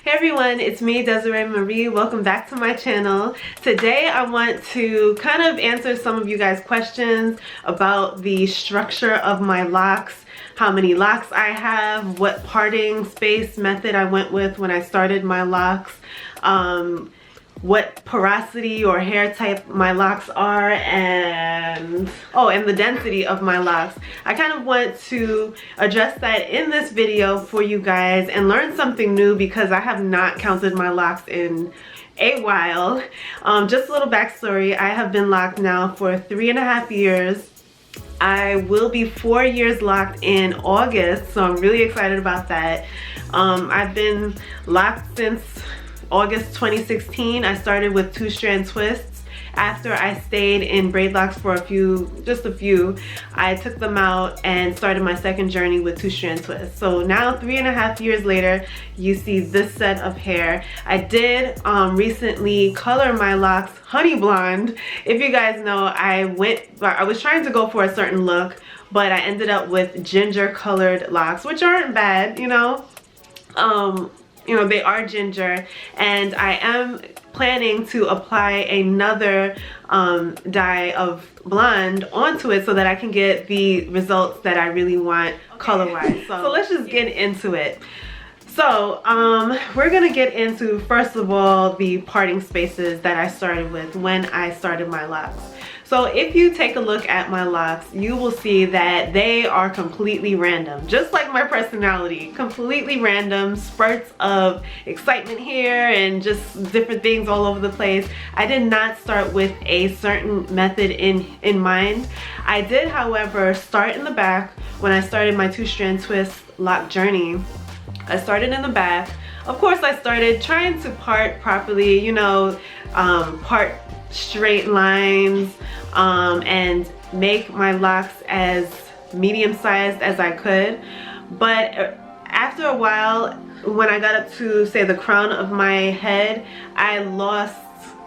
Hey everyone, it's me, Desiree Marie. Welcome back to my channel. Today I want to kind of answer some of you guys' questions about the structure of my locks, how many locks I have, what parting space method I went with when I started my locks, what porosity or hair type my locks are, and the density of my locks. I kind of want to address that in this video for you guys and learn something new because I have not counted my locks in a while. Just a little backstory, I have been locked now for 3.5 years. I will be 4 years locked in August, so I'm really excited about that. I've been locked since August 2016. I started with 2-strand twists. After I stayed in braid locks for just a few, I took them out and started my second journey with 2-strand twists. So now 3.5 years later, you see this set of hair. I did recently color my locks honey blonde. If you guys know, I was trying to go for a certain look, but I ended up with ginger colored locks, which aren't bad, you know. They are ginger, and I am planning to apply another dye of blonde onto it so that I can get the results that I really want color-wise. So let's just get into it. So we're gonna get into, first of all, the parting spaces that I started with when I started my locks. So if you take a look at my locks, you will see that they are completely random, just like my personality. Completely random, spurts of excitement here and just different things all over the place. I did not start with a certain method in mind. I did, however, start in the back when I started my 2-strand twist lock journey. I started in the back. Of course, I started trying to part properly, you know, part straight lines, and make my locks as medium-sized as I could. But after a while, when I got up to, say, the crown of my head, I lost,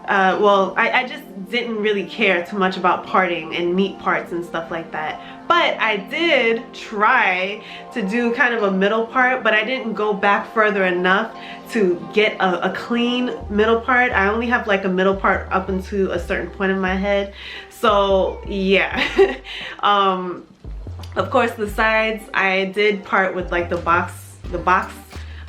I just didn't really care too much about parting and neat parts and stuff like that. But I did try to do kind of a middle part, but I didn't go back further enough to get a clean middle part. I only have like a middle part up into a certain point in my head. So yeah. Of course, the sides I did part with like the box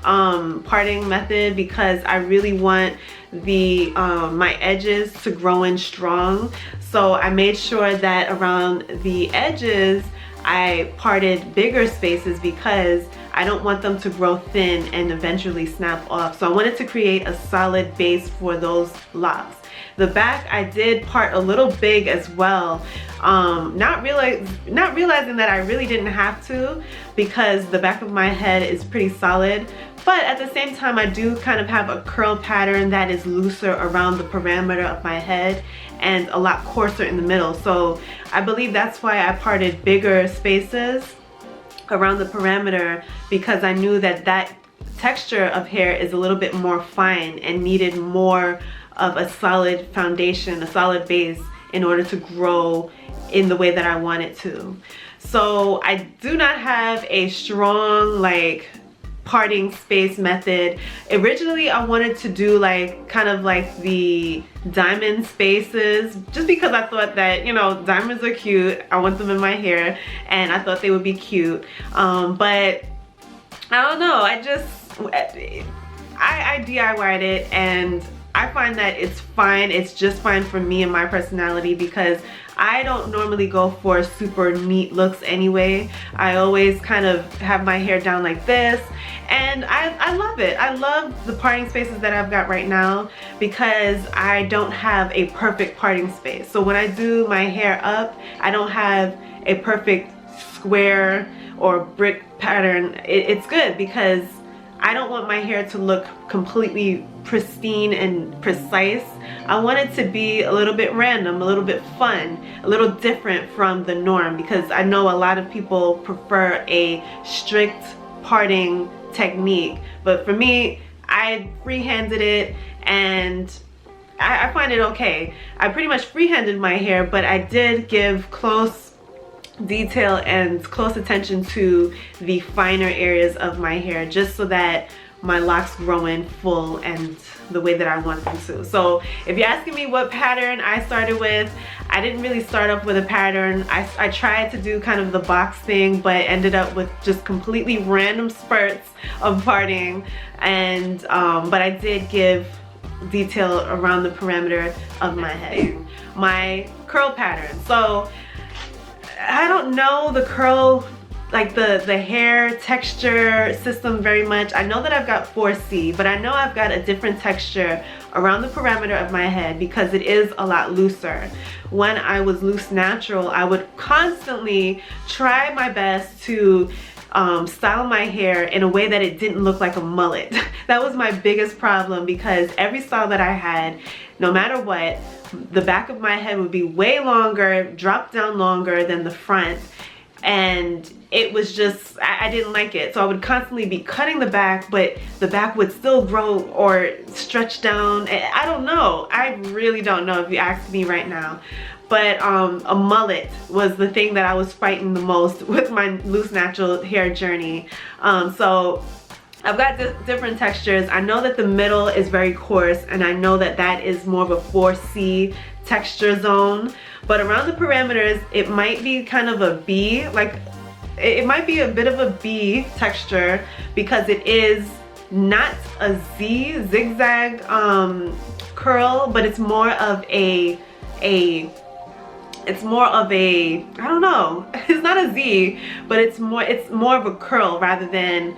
parting method because I really want the my edges to grow in strong. So I made sure that around the edges I parted bigger spaces because I don't want them to grow thin and eventually snap off. So I wanted to create a solid base for those locks. The back I did part a little big as well, not realizing that I really didn't have to because the back of my head is pretty solid. But at the same time, I do kind of have a curl pattern that is looser around the perimeter of my head and a lot coarser in the middle. So I believe that's why I parted bigger spaces around the perimeter, because I knew that that texture of hair is a little bit more fine and needed more of a solid foundation, a solid base in order to grow in the way that I want it to. So I do not have a strong like parting space method. Originally I wanted to do like kind of like the diamond spaces just because I thought that, you know, diamonds are cute. I want them in my hair and I thought they would be cute. But I don't know, I DIY'd it and I find that it's fine. It's just fine for me and my personality because I don't normally go for super neat looks anyway. I always kind of have my hair down like this, and I love it. I love the parting spaces that I've got right now because I don't have a perfect parting space. So when I do my hair up, I don't have a perfect square or brick pattern. It's good because I don't want my hair to look completely pristine and precise. I want it to be a little bit random, a little bit fun, a little different from the norm, because I know a lot of people prefer a strict parting technique. But for me, I freehanded it and I find it okay. I pretty much freehanded my hair, but I did give close detail and close attention to the finer areas of my hair, just so that my locks growing full and the way that I want them to. So if you're asking me what pattern I started with, I didn't really start off with a pattern. I tried to do kind of the box thing, but ended up with just completely random spurts of parting. And but I did give detail around the perimeter of my head. My curl pattern. So I don't know the curl, like the hair texture system very much. I know that I've got 4C, but I know I've got a different texture around the perimeter of my head because it is a lot looser. When I was loose natural, I would constantly try my best to style my hair in a way that it didn't look like a mullet. That was my biggest problem, because every style that I had, no matter what, the back of my head would be way longer, drop down longer than the front, and it was just, I didn't like it. So I would constantly be cutting the back, but the back would still grow or stretch down. I don't know. I really don't know if you ask me right now. But a mullet was the thing that I was fighting the most with my loose natural hair journey. So I've got different textures. I know that the middle is very coarse, and I know that that is more of a 4C texture zone. But around the perimeters, it might be kind of a B, like it might be a bit of a B texture, because it is not a Z zigzag curl, but it's more of a it's more of a, I don't know, it's not a Z, but it's more of a curl rather than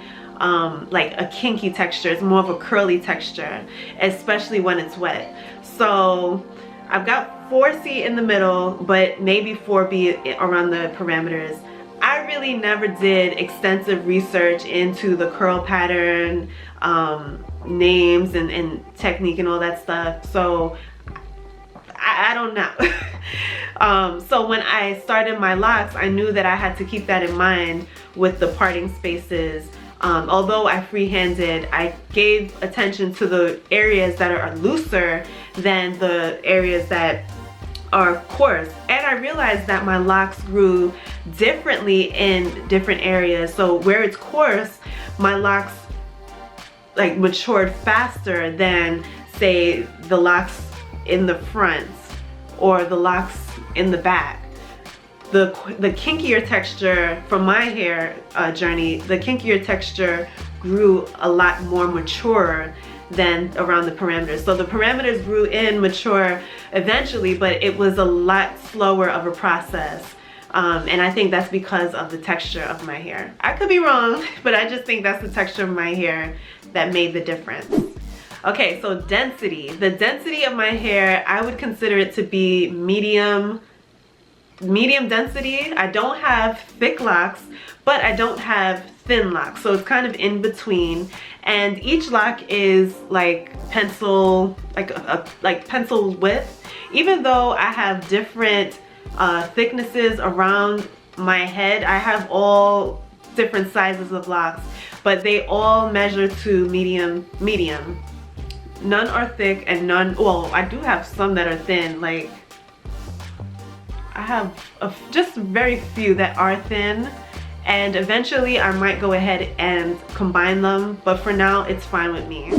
like a kinky texture. It's more of a curly texture, especially when it's wet. So I've got 4C in the middle, but maybe 4B around the parameters. I really never did extensive research into the curl pattern, names and technique and all that stuff. So I don't know. So when I started my locks, I knew that I had to keep that in mind with the parting spaces. Although I freehanded, I gave attention to the areas that are looser than the areas that are coarse. And I realized that my locks grew differently in different areas. So where it's coarse, my locks like matured faster than, say, the locks in the front or the locks in the back. The kinkier texture from my hair journey, the kinkier texture grew a lot more mature than around the parameters. So the parameters grew in mature eventually, but it was a lot slower of a process. And I think that's because of the texture of my hair. I could be wrong, but I just think that's the texture of my hair that made the difference. Okay, so density. The density of my hair, I would consider it to be medium density. I don't have thick locks, but I don't have thin locks. So it's kind of in between. And each lock is like pencil, like pencil width. Even though I have different thicknesses around my head, I have all different sizes of locks, but they all measure to medium. None are thick and none, well, I do have some that are thin. Like I have just very few that are thin, and eventually I might go ahead and combine them, but for now it's fine with me.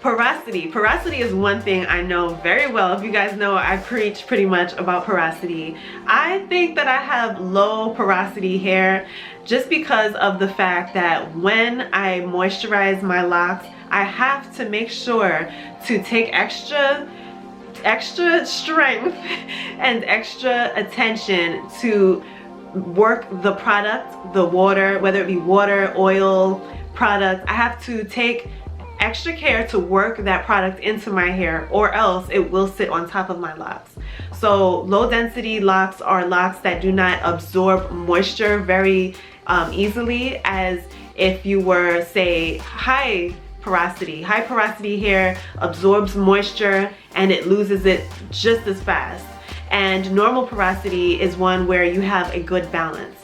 Porosity. Porosity is one thing I know very well. If you guys know, I preach pretty much about porosity. I think that I have low porosity hair just because of the fact that when I moisturize my locks, I have to make sure to take extra strength and extra attention to work the product, the water, whether it be water, oil, product. I have to take extra care to work that product into my hair, or else it will sit on top of my locks. So low density locks are locks that do not absorb moisture very easily as if you were, say, high porosity. High porosity hair absorbs moisture and it loses it just as fast. And normal porosity is one where you have a good balance.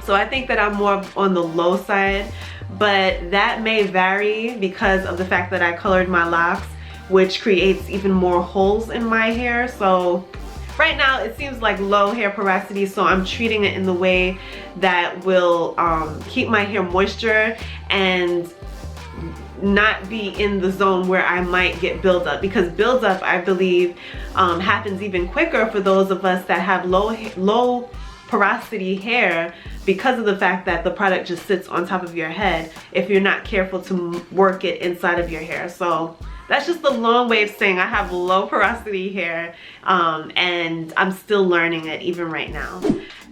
So I think that I'm more on the low side, but that may vary because of the fact that I colored my locks, which creates even more holes in my hair. So right now it seems like low hair porosity, so I'm treating it in the way that will keep my hair moisture and not be in the zone where I might get buildup, because buildup, I believe, happens even quicker for those of us that have low porosity hair, because of the fact that the product just sits on top of your head if you're not careful to work it inside of your hair. So that's just the long way of saying I have low porosity hair, and I'm still learning it even right now.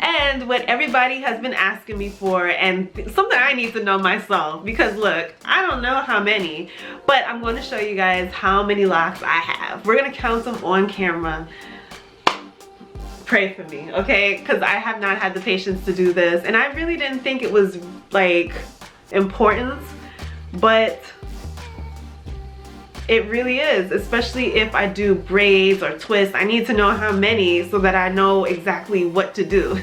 And what everybody has been asking me for, and something I need to know myself, because look, I don't know how many, but I'm going to show you guys how many locks I have. We're going to count them on camera. Pray for me, okay? Because I have not had the patience to do this, and I really didn't think it was like important, but it really is, especially if I do braids or twists. I need to know how many so that I know exactly what to do.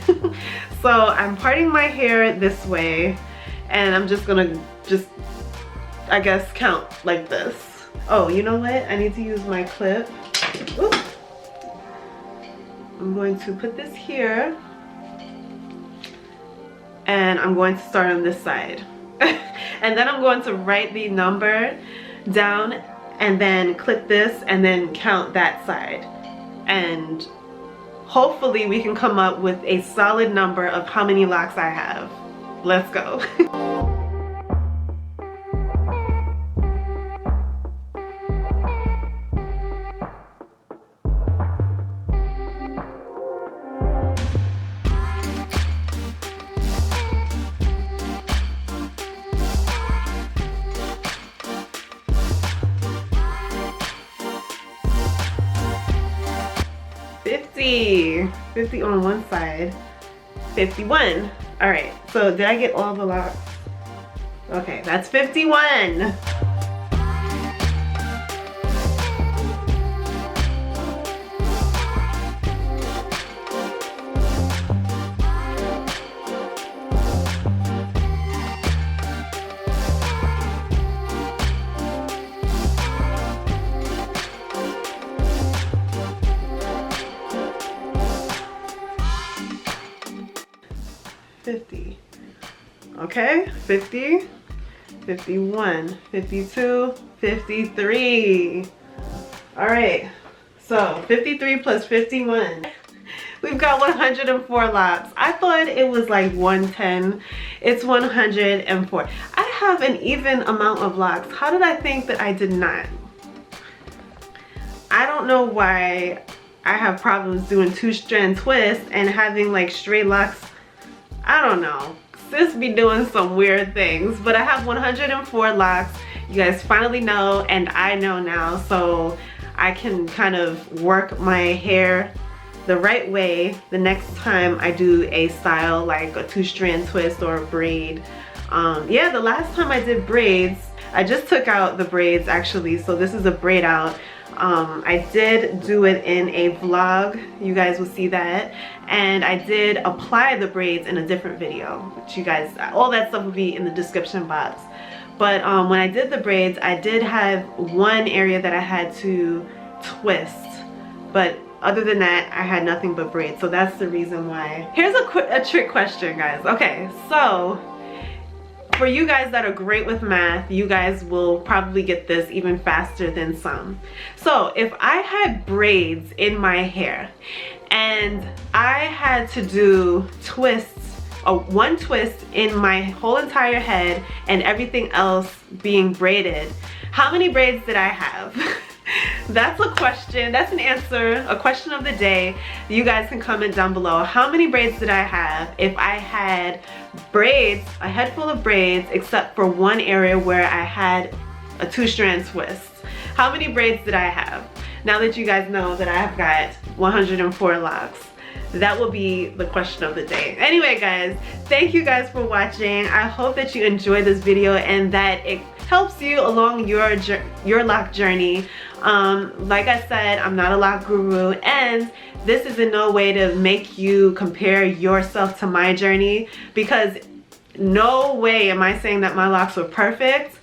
So I'm parting my hair this way, and I'm just gonna I guess count like this. Oh, you know what? I need to use my clip. Oops. I'm going to put this here, and I'm going to start on this side. And then I'm going to write the number down, and then clip this, and then count that side. And hopefully we can come up with a solid number of how many locks I have. Let's go. Fifty on one side, 51. All right, so did I get all the locks? Okay, that's 51. Okay, 50, 51, 52, 53. All right, so 53 plus 51. We've got 104 locks. I thought it was like 110. It's 104. I have an even amount of locks. How did I think that I did not? I don't know why I have problems doing 2-strand twists and having like straight locks. I don't know. Sis be doing some weird things, but I have 104 locks. You guys finally know, and I know now, so I can kind of work my hair the right way the next time I do a style like a 2-strand twist or a braid. Yeah, the last time I did braids, I just took out the braids actually, so this is a braid out. I did do it in a vlog, you guys will see that, and I did apply the braids in a different video, which you guys, all that stuff will be in the description box. But when I did the braids, I did have one area that I had to twist, but other than that, I had nothing but braids, so that's the reason why. Here's a trick question, guys. Okay, so for you guys that are great with math, you guys will probably get this even faster than some. So if I had braids in my hair and I had to do twists, one twist in my whole entire head and everything else being braided, how many braids did I have? That's a question, that's an answer, a question of the day. You guys can comment down below. How many braids did I have if I had braids, a head full of braids, except for one area where I had a 2-strand twist? How many braids did I have? Now that you guys know that I've got 104 locks, that will be the question of the day. Anyway guys, thank you guys for watching. I hope that you enjoyed this video and that it helps you along your lock journey. Like I said, I'm not a lock guru, and this is in no way to make you compare yourself to my journey, because no way am I saying that my locks are perfect,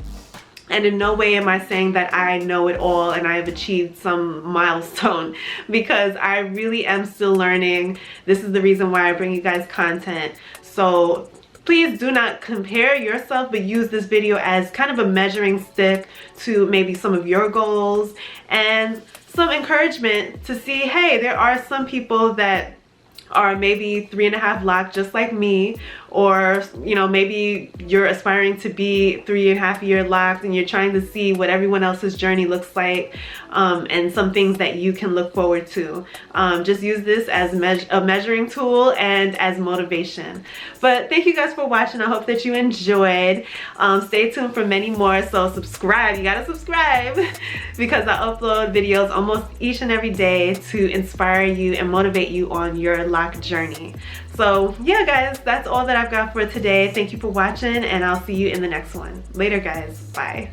and in no way am I saying that I know it all and I have achieved some milestone, because I really am still learning. This is the reason why I bring you guys content. So Please do not compare yourself, but use this video as kind of a measuring stick to maybe some of your goals and some encouragement to see, hey, there are some people that are maybe 3.5 Loc just like me, or you know, maybe you're aspiring to be 3.5 year Locs and you're trying to see what everyone else's journey looks like, and some things that you can look forward to. Just use this as a measuring tool and as motivation. But thank you guys for watching. I hope that you enjoyed. Stay tuned for many more, so subscribe. You gotta subscribe because I upload videos almost each and every day to inspire you and motivate you on your Loc journey. So yeah guys, that's all that I've got for today. Thank you for watching, and I'll see you in the next one. Later guys, bye.